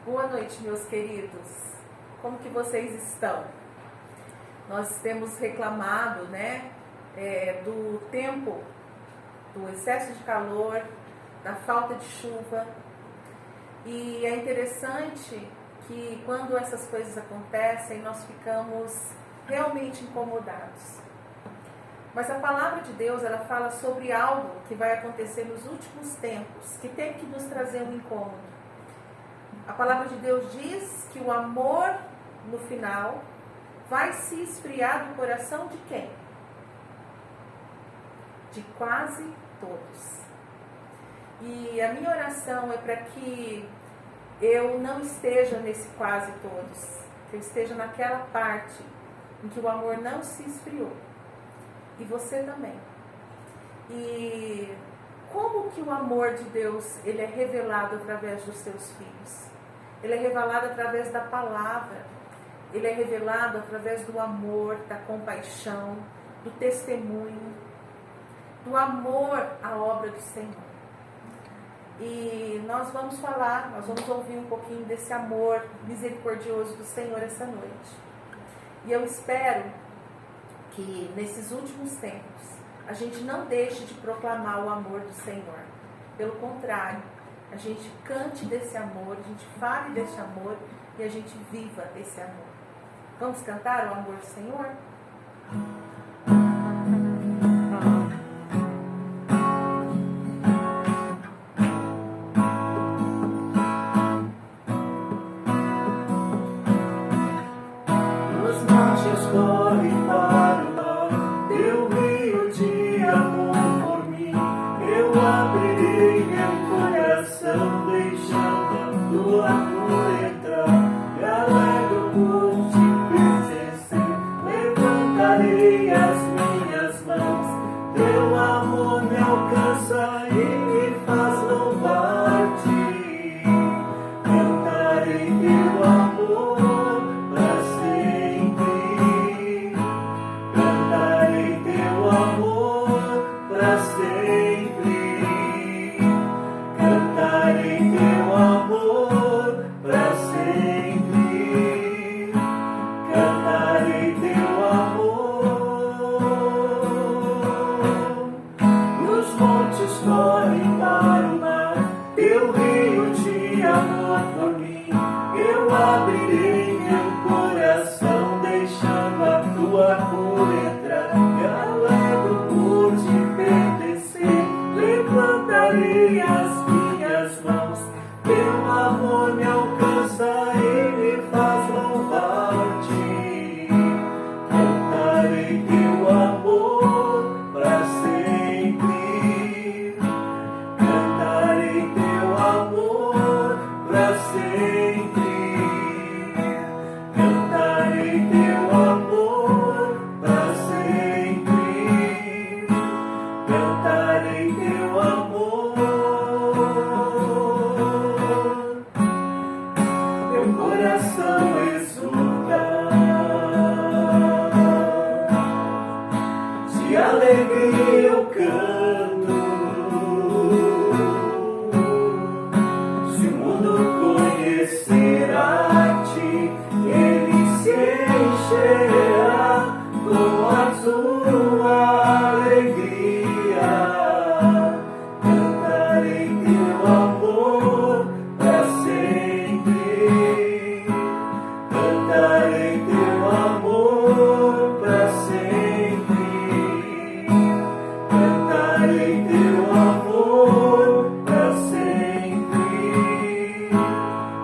Boa noite, meus queridos. Como que vocês estão? Nós temos reclamado, do tempo, do excesso de calor, da falta de chuva. E é interessante que quando essas coisas acontecem, nós ficamos realmente incomodados. Mas a palavra de Deus, ela fala sobre algo que vai acontecer nos últimos tempos, que tem que nos trazer um incômodo. A palavra de Deus diz que o amor, no final, vai se esfriar do coração de quem? De quase todos. E a minha oração é para que eu não esteja nesse quase todos, que eu esteja naquela parte em que o amor não se esfriou. E você também. E como que o amor de Deus, ele é revelado através dos seus filhos? Ele é revelado através da palavra. Ele é revelado através do amor, da compaixão, do testemunho, do amor à obra do Senhor. E nós vamos ouvir um pouquinho desse amor misericordioso do Senhor essa noite. E eu espero que nesses últimos tempos a gente não deixe de proclamar o amor do Senhor. Pelo contrário, a gente cante desse amor, a gente fale desse amor e a gente viva esse amor. Vamos cantar o amor do Senhor? Os montes correm para o mar, teu rio de amor por mim. Eu abrirei meu coração, deixando a tua cor entrar. Me alegro por te pertencer, levantarei as minhas mãos. Teu amor me alcança e me faz louvar-te. Cantarei teu amor para sempre. Cantarei teu amor para sempre. Cantarei teu amor para sempre. Cantarei teu amor. Os montes correm para o mar, teu rio de amor por mim. Eu abrirei meu coração, deixando a tua cor entrar. Me alegro por te pertencer, levantarei as minhas mãos. Teu amor me alcança e me faz louvar-te. Cantarei teu amor para sempre. Cantarei teu amor para sempre. Cantarei teu amor para sempre. Cantarei teu amor. Meu coração exulta, de alegria eu canto. Se o mundo conhecer a ti, ele se encherá com a tua alegria. Cantarei teu amor para sempre. Cantarei teu amor para sempre. Cantarei teu amor para sempre.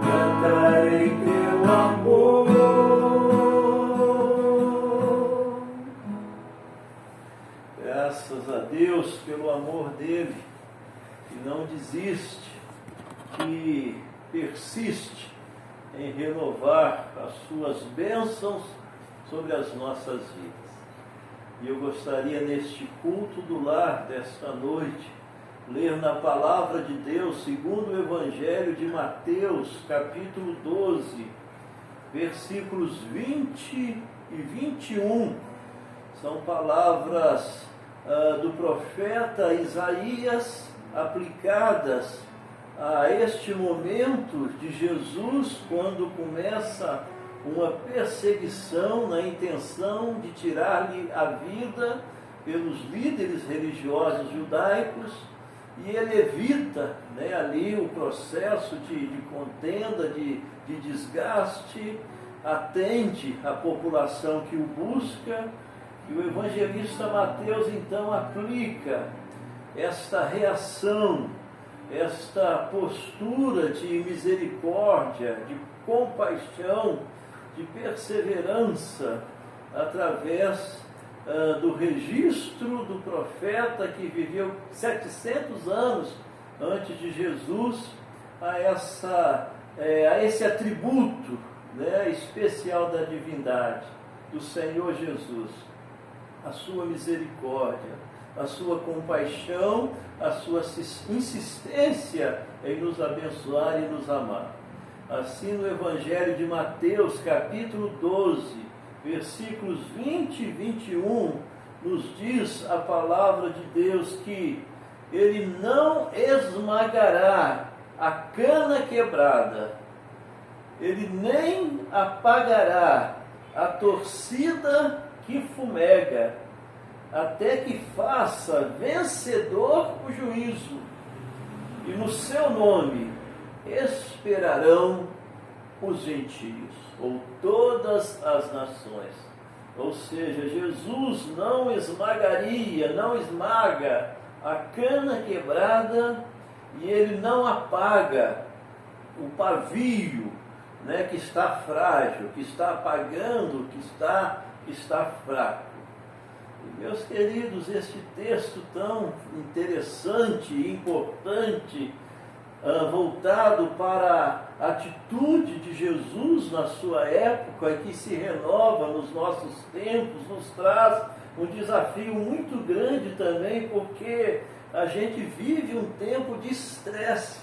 Cantarei teu amor. Graças a Deus pelo amor dele, que não desiste, que persiste em renovar as suas bênçãos sobre as nossas vidas. E eu gostaria, neste culto do lar desta noite, ler na palavra de Deus, segundo o Evangelho de Mateus, capítulo 12, versículos 20 e 21. São palavras do profeta Isaías aplicadas a este momento de Jesus, quando começa uma perseguição na intenção de tirar-lhe a vida pelos líderes religiosos judaicos, e ele evita, né, ali o processo de contenda, de desgaste, atende à população que o busca, e o evangelista Mateus então aplica esta reação, esta postura de misericórdia, de compaixão, de perseverança, através do registro do profeta que viveu 700 anos antes de Jesus, a esse atributo, né, especial da divindade do Senhor Jesus, a sua misericórdia, a sua compaixão, a sua insistência em nos abençoar e nos amar. Assim, no Evangelho de Mateus, capítulo 12, versículos 20 e 21, nos diz a palavra de Deus que ele não esmagará a cana quebrada, ele nem apagará a torcida que fumega, até que faça vencedor o juízo, e no seu nome esperarão os gentios, ou todas as nações. Ou seja, Jesus não esmagaria, não esmaga a cana quebrada, e ele não apaga o pavio, né, que está frágil, que está apagando, que está fraco. E, meus queridos, este texto tão interessante e importante, voltado para a atitude de Jesus na sua época, e que se renova nos nossos tempos, nos traz um desafio muito grande também, porque a gente vive um tempo de estresse,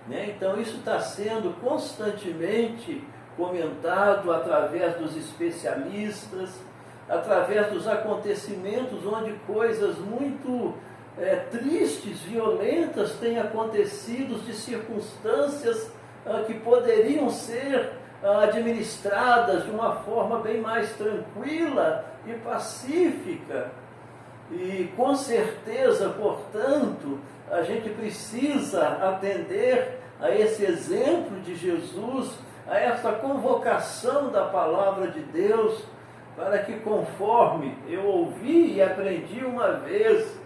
né? Então isso está sendo constantemente comentado através dos especialistas, através dos acontecimentos onde coisas muito tristes, violentas têm acontecido, de circunstâncias que poderiam ser administradas de uma forma bem mais tranquila e pacífica. E com certeza, portanto, a gente precisa atender a esse exemplo de Jesus, a essa convocação da palavra de Deus, para que, conforme eu ouvi e aprendi uma vez,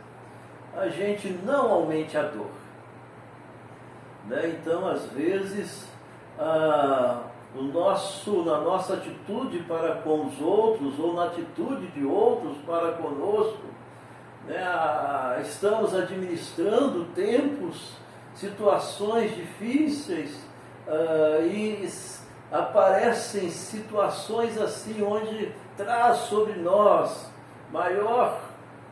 a gente não aumente a dor, né? Então, às vezes, na nossa atitude para com os outros, ou na atitude de outros para conosco, né, estamos administrando tempos, situações difíceis, e aparecem situações assim, onde traz sobre nós maior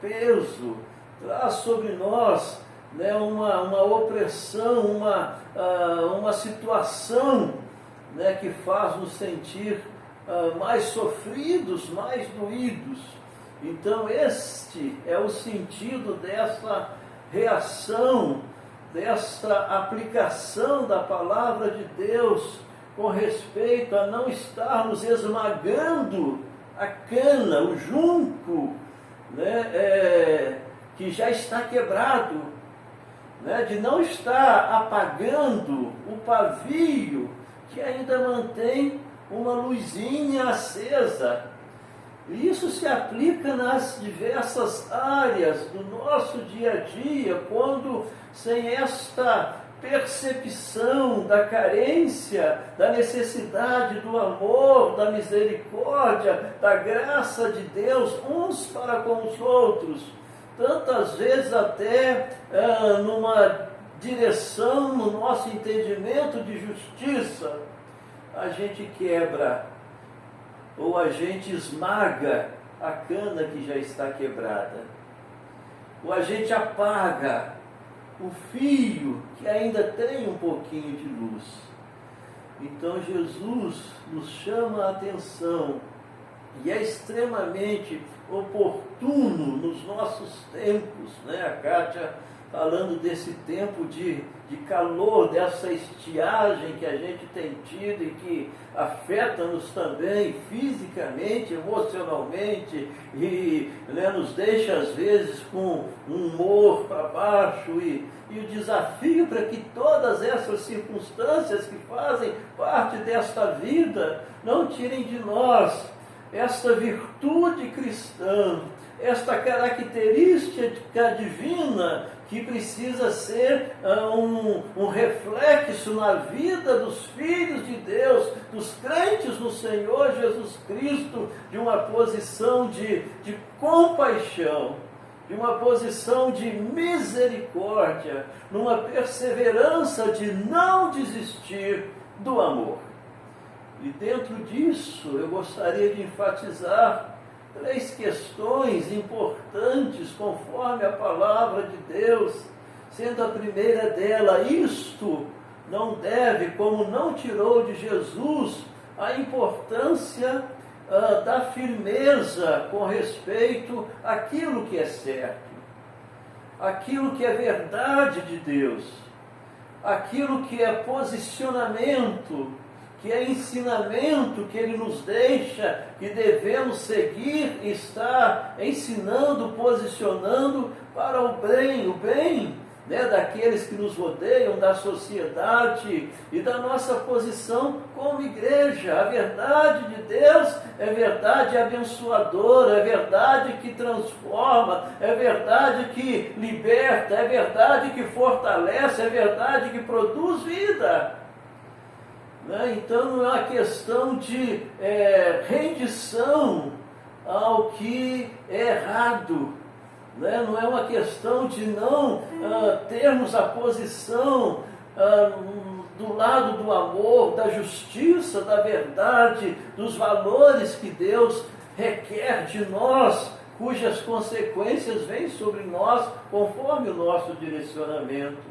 peso, traz sobre nós, né, uma opressão, uma situação, né, que faz nos sentir mais sofridos, mais doídos. Então este é o sentido dessa reação, desta aplicação da palavra de Deus com respeito a não estarmos esmagando a cana, o junco, né, que já está quebrado, né, de não estar apagando o pavio que ainda mantém uma luzinha acesa. E isso se aplica nas diversas áreas do nosso dia a dia, quando sem esta percepção da carência, da necessidade do amor, da misericórdia, da graça de Deus uns para com os outros, tantas vezes até numa direção, no nosso entendimento de justiça, a gente quebra ou a gente esmaga a cana que já está quebrada, ou a gente apaga o fio que ainda tem um pouquinho de luz. Então Jesus nos chama a atenção, e é extremamente oportuno nos nossos tempos, né? A Kátia falando desse tempo de calor, dessa estiagem que a gente tem tido e que afeta-nos também fisicamente, emocionalmente e nos deixa às vezes com um humor para baixo e o desafio para que todas essas circunstâncias que fazem parte desta vida não tirem de nós esta virtude cristã, esta característica divina que precisa ser um reflexo na vida dos filhos de Deus, dos crentes no Senhor Jesus Cristo, de uma posição de compaixão, de uma posição de misericórdia, numa perseverança de não desistir do amor. E dentro disso eu gostaria de enfatizar 3 questões importantes conforme a palavra de Deus, sendo a primeira dela: isto não deve, como não tirou de Jesus, a importância da firmeza com respeito àquilo que é certo, aquilo que é verdade de Deus, aquilo que é posicionamento, que é ensinamento que Ele nos deixa, que devemos seguir e estar ensinando, posicionando para o bem, daqueles que nos rodeiam, da sociedade e da nossa posição como igreja. A verdade de Deus é verdade abençoadora, é verdade que transforma, é verdade que liberta, é verdade que fortalece, é verdade que produz vida. Então não é uma questão de rendição ao que é errado, não é uma questão de não termos a posição do lado do amor, da justiça, da verdade, dos valores que Deus requer de nós, cujas consequências vêm sobre nós conforme o nosso direcionamento.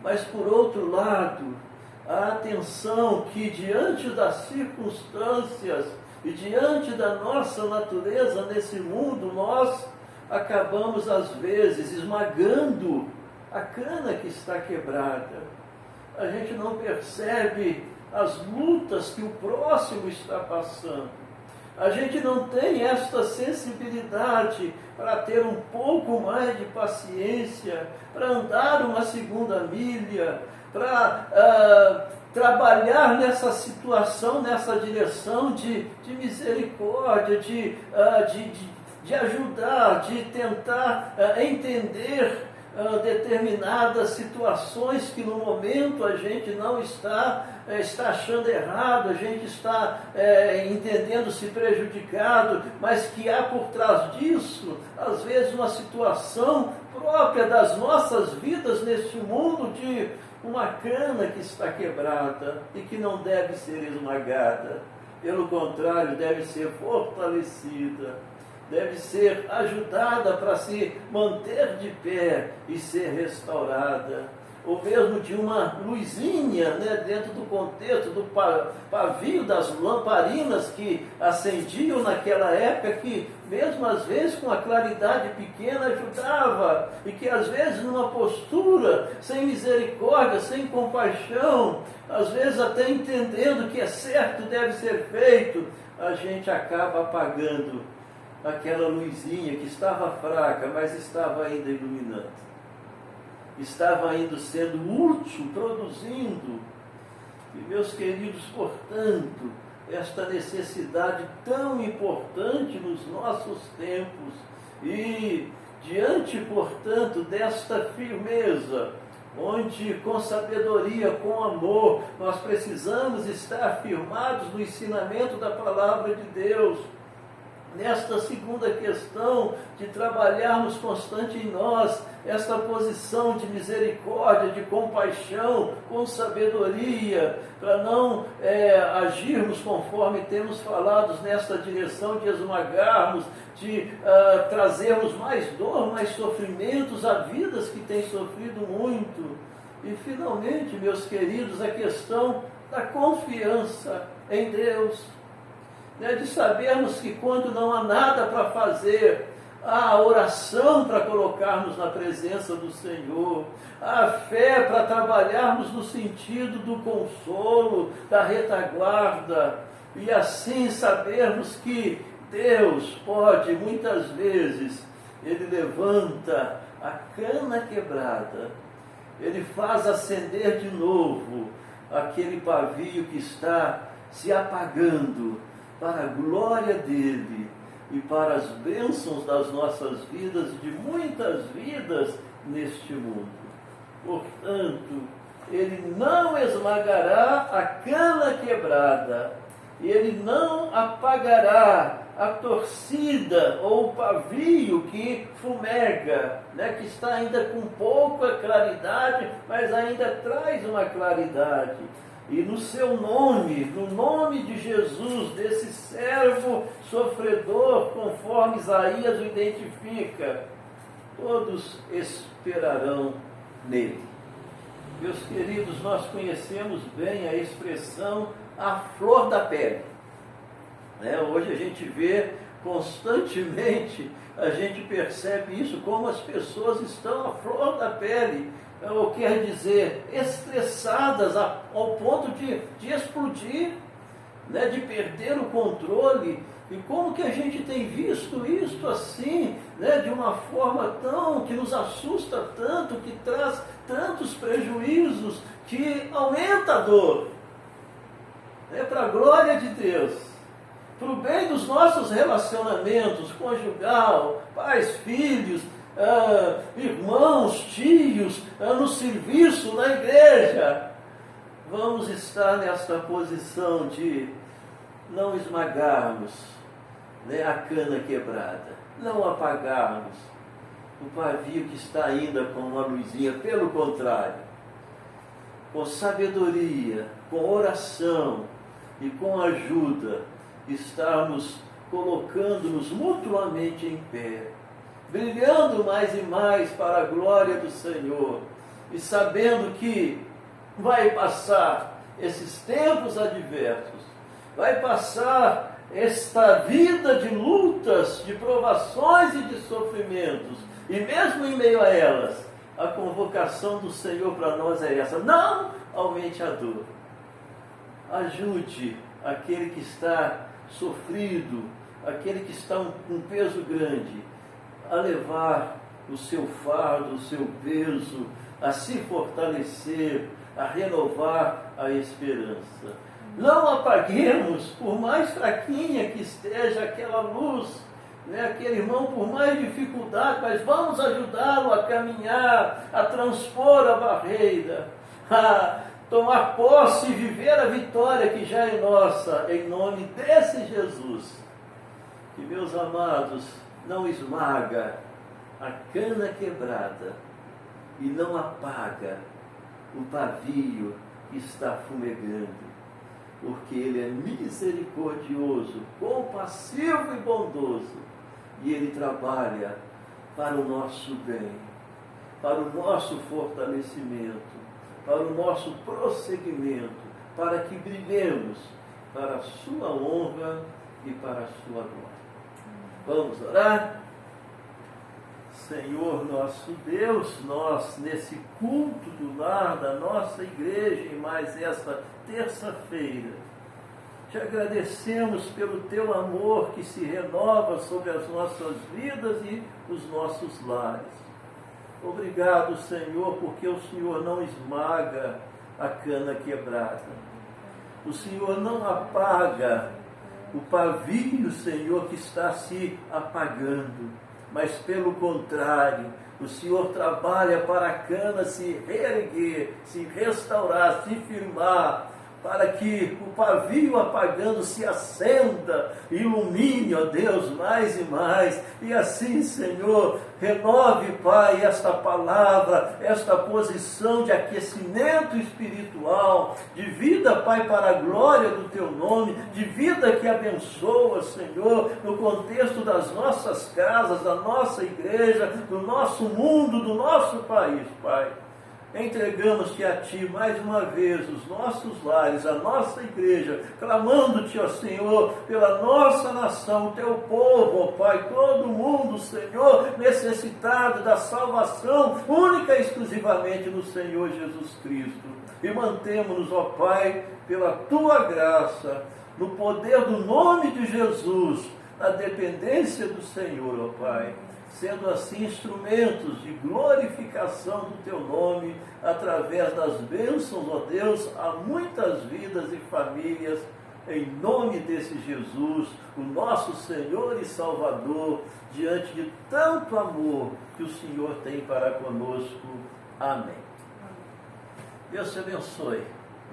Mas por outro lado, a atenção que diante das circunstâncias e diante da nossa natureza nesse mundo, nós acabamos às vezes esmagando a cana que está quebrada. A gente não percebe as lutas que o próximo está passando. A gente não tem esta sensibilidade para ter um pouco mais de paciência, para andar uma segunda milha, para trabalhar nessa situação, nessa direção de misericórdia, de ajudar, de tentar entender determinadas situações que no momento a gente não está achando errado, a gente está entendendo-se prejudicado, mas que há por trás disso, às vezes, uma situação própria das nossas vidas neste mundo de uma cana que está quebrada e que não deve ser esmagada, pelo contrário, deve ser fortalecida, deve ser ajudada para se manter de pé e ser restaurada, ou mesmo de uma luzinha, dentro do contexto do pavio das lamparinas que acendiam naquela época, que mesmo às vezes com a claridade pequena ajudava, e que às vezes numa postura sem misericórdia, sem compaixão, às vezes até entendendo que é certo, deve ser feito, a gente acaba apagando aquela luzinha que estava fraca, mas estava ainda iluminando, estava ainda sendo útil, produzindo. E meus queridos, portanto, esta necessidade tão importante nos nossos tempos e diante, portanto, desta firmeza, onde com sabedoria, com amor, nós precisamos estar firmados no ensinamento da palavra de Deus. Nesta segunda questão de trabalharmos constante em nós esta posição de misericórdia, de compaixão, com sabedoria, para não agirmos conforme temos falado nesta direção de esmagarmos, de trazermos mais dor, mais sofrimentos a vidas que têm sofrido muito. E finalmente, meus queridos, a questão da confiança em Deus. De sabermos que quando não há nada para fazer, a oração para colocarmos na presença do Senhor, a fé para trabalharmos no sentido do consolo, da retaguarda, e assim sabermos que Deus pode, muitas vezes, Ele levanta a cana quebrada, Ele faz acender de novo aquele pavio que está se apagando para a glória dEle e para as bênçãos das nossas vidas e de muitas vidas neste mundo. Portanto, Ele não esmagará a cana quebrada, Ele não apagará a torcida ou o pavio que fumega, né, que está ainda com pouca claridade, mas ainda traz uma claridade. E no seu nome, no nome de Jesus, desse servo sofredor, conforme Isaías o identifica, todos esperarão nele. Meus queridos, nós conhecemos bem a expressão a flor da pele. Hoje a gente vê constantemente, a gente percebe isso, como as pessoas estão à flor da pele, ou quer dizer, estressadas ao ponto de explodir, de perder o controle. E como que a gente tem visto isso assim, de uma forma que nos assusta tanto, que traz tantos prejuízos, que aumenta a dor, para a glória de Deus, para o bem dos nossos relacionamentos conjugal, pais, filhos, irmãos, tios, no serviço, na igreja. Vamos estar nesta posição de não esmagarmos a cana quebrada, não apagarmos o pavio que está ainda com uma luzinha. Pelo contrário, com sabedoria, com oração e com ajuda, estarmos colocando-nos mutuamente em pé, brilhando mais e mais para a glória do Senhor, e sabendo que vai passar esses tempos adversos, vai passar esta vida de lutas, de provações e de sofrimentos, e mesmo em meio a elas, a convocação do Senhor para nós é essa: não aumente a dor, ajude aquele que está sofrido, aquele que está com um peso grande, a levar o seu fardo, o seu peso, a se fortalecer, a renovar a esperança. Não apaguemos, por mais fraquinha que esteja aquela luz, aquele irmão, por mais dificuldade, mas vamos ajudá-lo a caminhar, a transpor a barreira, a tomar posse e viver a vitória que já é nossa, em nome desse Jesus. Que, meus amados, não esmaga a cana quebrada e não apaga o pavio que está fumegando, porque Ele é misericordioso, compassivo e bondoso, e Ele trabalha para o nosso bem, para o nosso fortalecimento, para o nosso prosseguimento, para que brilhemos para a sua honra e para a sua glória. Vamos orar? Senhor nosso Deus, nós nesse culto do lar da nossa igreja, e mais esta terça-feira, te agradecemos pelo teu amor que se renova sobre as nossas vidas e os nossos lares. Obrigado, Senhor, porque o Senhor não esmaga a cana quebrada. O Senhor não apaga o pavio, Senhor, que está se apagando, mas pelo contrário, o Senhor trabalha para a cana se reerguer, se restaurar, se firmar, para que o pavio apagando se acenda, ilumine, ó Deus, mais e mais, e assim, Senhor, renove, Pai, esta palavra, esta posição de aquecimento espiritual, de vida, Pai, para a glória do Teu nome, de vida que abençoa, Senhor, no contexto das nossas casas, da nossa igreja, do nosso mundo, do nosso país, Pai. entregamos-te a Ti mais uma vez os nossos lares, a nossa igreja, clamando-te, ó Senhor, pela nossa nação, o Teu povo, ó Pai, todo mundo, Senhor, necessitado da salvação única e exclusivamente no Senhor Jesus Cristo. E mantemos-nos, ó Pai, pela Tua graça, no poder do nome de Jesus, na dependência do Senhor, ó Pai, sendo assim instrumentos de glorificação do Teu nome, através das bênçãos, ó Deus, a muitas vidas e famílias, em nome desse Jesus, o nosso Senhor e Salvador, diante de tanto amor que o Senhor tem para conosco. Amém. Deus te abençoe.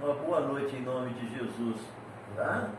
Uma boa noite em nome de Jesus. Tá?